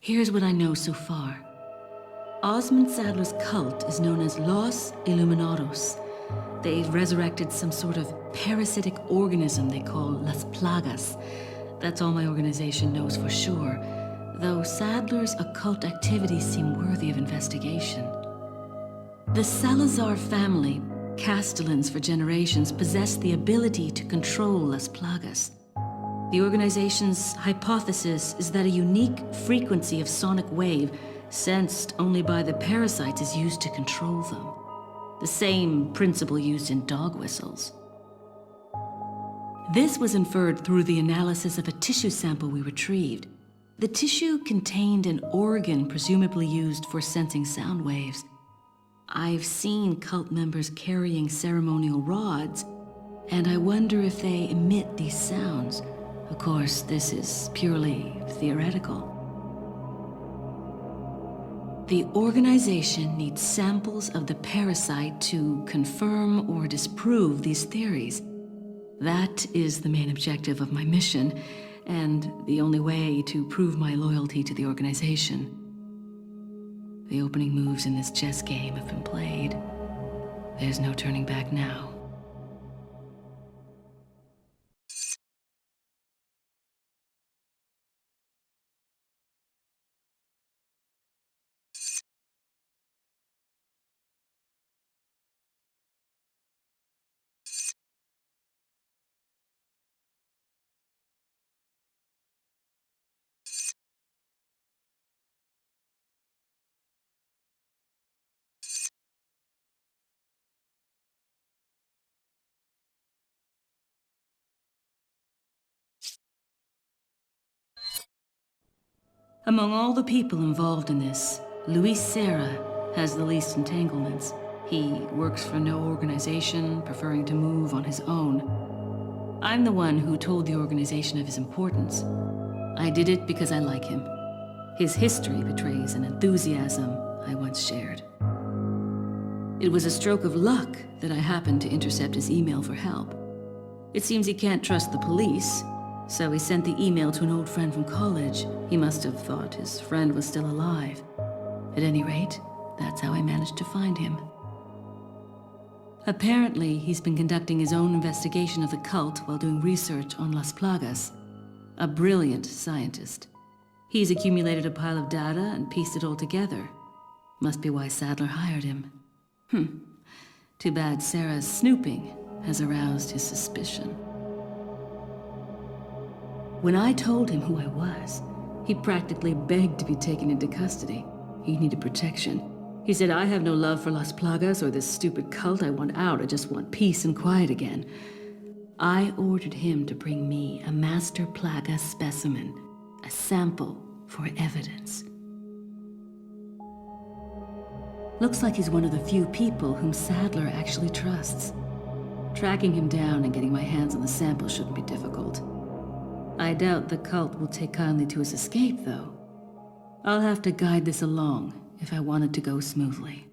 Here's what I know so far. Osmond Sadler's cult is known as Los Illuminados. They've resurrected some sort of parasitic organism they call Las Plagas. That's all my organization knows for sure, though Sadler's occult activities seem worthy of investigation. The Salazar family, Castellans for generations, possessed the ability to control Las Plagas. The organization's hypothesis is that a unique frequency of sonic wave, sensed only by the parasites, is used to control them. The same principle used in dog whistles. This was inferred through the analysis of a tissue sample we retrieved. The tissue contained an organ presumably used for sensing sound waves. I've seen cult members carrying ceremonial rods, and I wonder if they emit these sounds. Of course, this is purely theoretical. The organization needs samples of the parasite to confirm or disprove these theories. That is the main objective of my mission, and the only way to prove my loyalty to the organization. The opening moves in this chess game have been played. There's no turning back now. Among all the people involved in this, Luis Serra has the least entanglements. He works for no organization, preferring to move on his own. I'm the one who told the organization of his importance. I did it because I like him. His history betrays an enthusiasm I once shared. It was a stroke of luck that I happened to intercept his email for help. It seems he can't trust the police, so he sent the email to an old friend from college. He must have thought his friend was still alive. At any rate, that's how I managed to find him. Apparently, he's been conducting his own investigation of the cult while doing research on Las Plagas. A brilliant scientist. He's accumulated a pile of data and pieced it all together. Must be why Sadler hired him. Too bad Sarah's snooping has aroused his suspicion. When I told him who I was, he practically begged to be taken into custody. He needed protection. He said, I have no love for Las Plagas or this stupid cult. I want out. I just want peace and quiet again. I ordered him to bring me a Master Plaga specimen, a sample for evidence. Looks like he's one of the few people whom Sadler actually trusts. Tracking him down and getting my hands on the sample shouldn't be difficult. I doubt the cult will take kindly to his escape, though. I'll have to guide this along if I want it to go smoothly.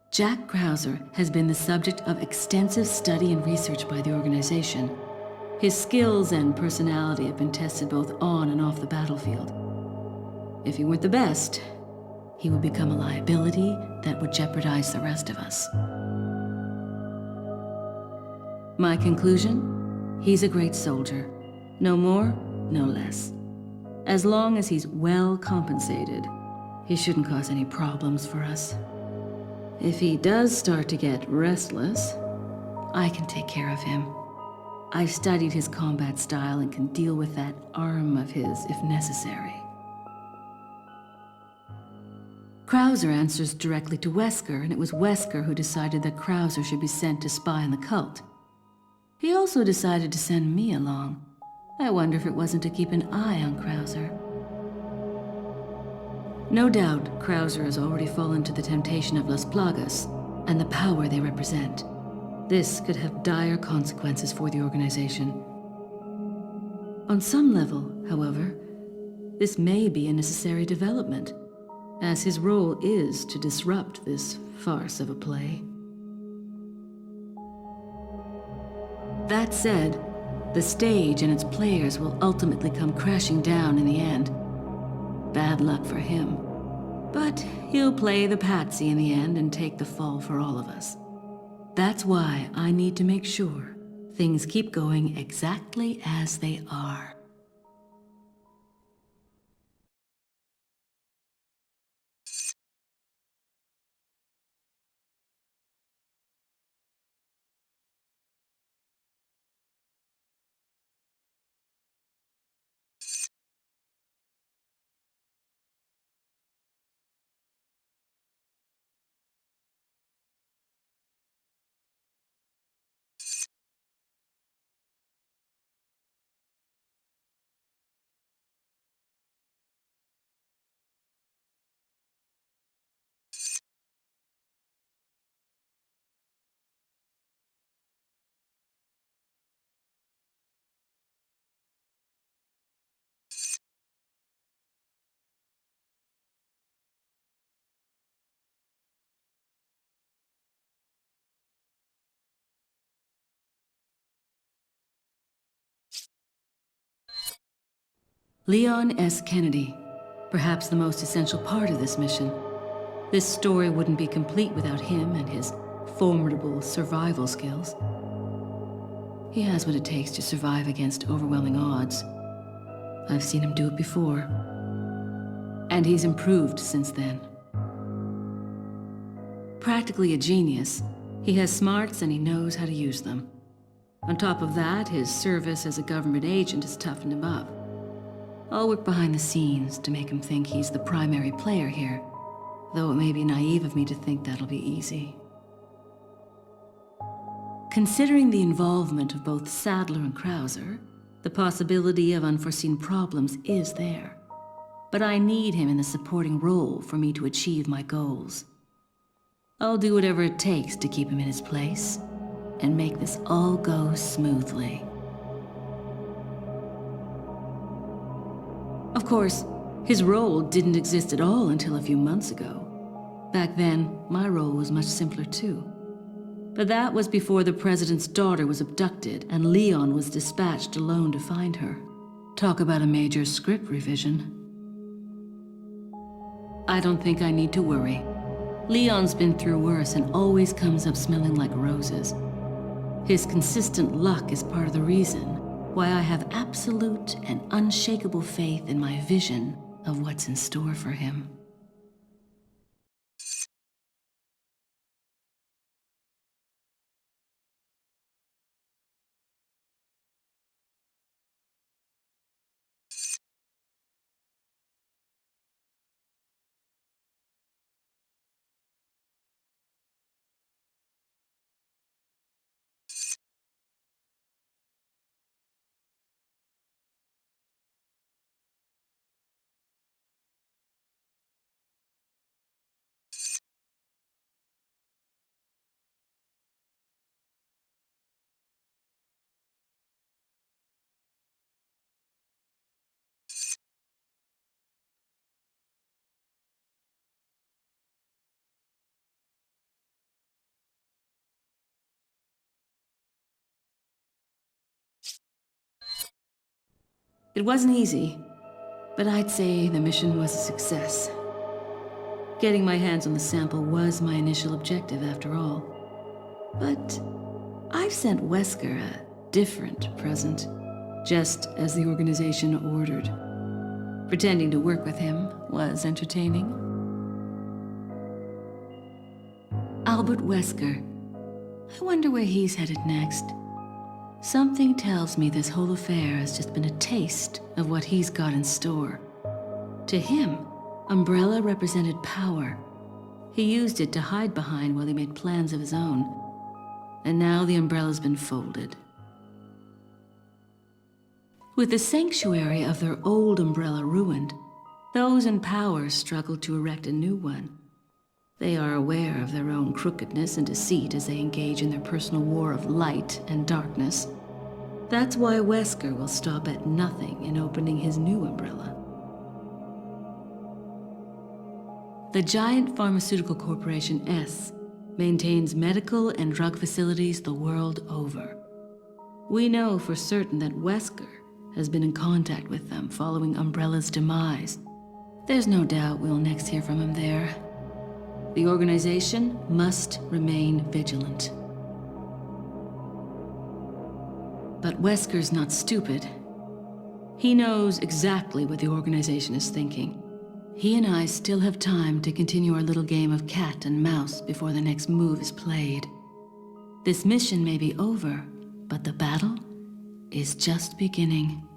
Jack Krauser has been the subject of extensive study and research by the organization. His skills and personality have been tested both on and off the battlefield. If he weren't the best, he would become a liability that would jeopardize the rest of us. My conclusion? He's a great soldier. No more, no less. As long as he's well compensated, he shouldn't cause any problems for us. If he does start to get restless, I can take care of him. I've studied his combat style and can deal with that arm of his if necessary. Krauser answers directly to Wesker, and it was Wesker who decided that Krauser should be sent to spy on the cult. He also decided to send me along. I wonder if it wasn't to keep an eye on Krauser. No doubt, Krauser has already fallen to the temptation of Las Plagas and the power they represent. This could have dire consequences for the organization. On some level, however, this may be a necessary development, as his role is to disrupt this farce of a play. That said, the stage and its players will ultimately come crashing down in the end. Bad luck for him. But he'll play the patsy in the end and take the fall for all of us. That's why I need to make sure things keep going exactly as they are. Leon S. Kennedy, perhaps the most essential part of this mission. This story wouldn't be complete without him and his formidable survival skills. He has what it takes to survive against overwhelming odds. I've seen him do it before. And he's improved since then. Practically a genius, he has smarts and he knows how to use them. On top of that, his service as a government agent has toughened him up. I'll work behind the scenes to make him think he's the primary player here, though it may be naive of me to think that'll be easy. Considering the involvement of both Sadler and Krauser, the possibility of unforeseen problems is there. But I need him in the supporting role for me to achieve my goals. I'll do whatever it takes to keep him in his place and make this all go smoothly. Of course, his role didn't exist at all until a few months ago. Back then, my role was much simpler too. But that was before the president's daughter was abducted and Leon was dispatched alone to find her. Talk about a major script revision. I don't think I need to worry. Leon's been through worse and always comes up smelling like roses. His consistent luck is part of the reason why I have absolute and unshakable faith in my vision of what's in store for him. It wasn't easy, but I'd say the mission was a success. Getting my hands on the sample was my initial objective, after all. But I've sent Wesker a different present, just as the organization ordered. Pretending to work with him was entertaining. Albert Wesker, I wonder where he's headed next. Something tells me this whole affair has just been a taste of what he's got in store. To him, Umbrella represented power. He used it to hide behind while he made plans of his own. And now the Umbrella's been folded. With the sanctuary of their old Umbrella ruined, those in power struggle to erect a new one. They are aware of their own crookedness and deceit as they engage in their personal war of light and darkness. That's why Wesker will stop at nothing in opening his new Umbrella. The giant pharmaceutical corporation S maintains medical and drug facilities the world over. We know for certain that Wesker has been in contact with them following Umbrella's demise. There's no doubt we'll next hear from him there. The organization must remain vigilant. But Wesker's not stupid. He knows exactly what the organization is thinking. He and I still have time to continue our little game of cat and mouse before the next move is played. This mission may be over, but the battle is just beginning.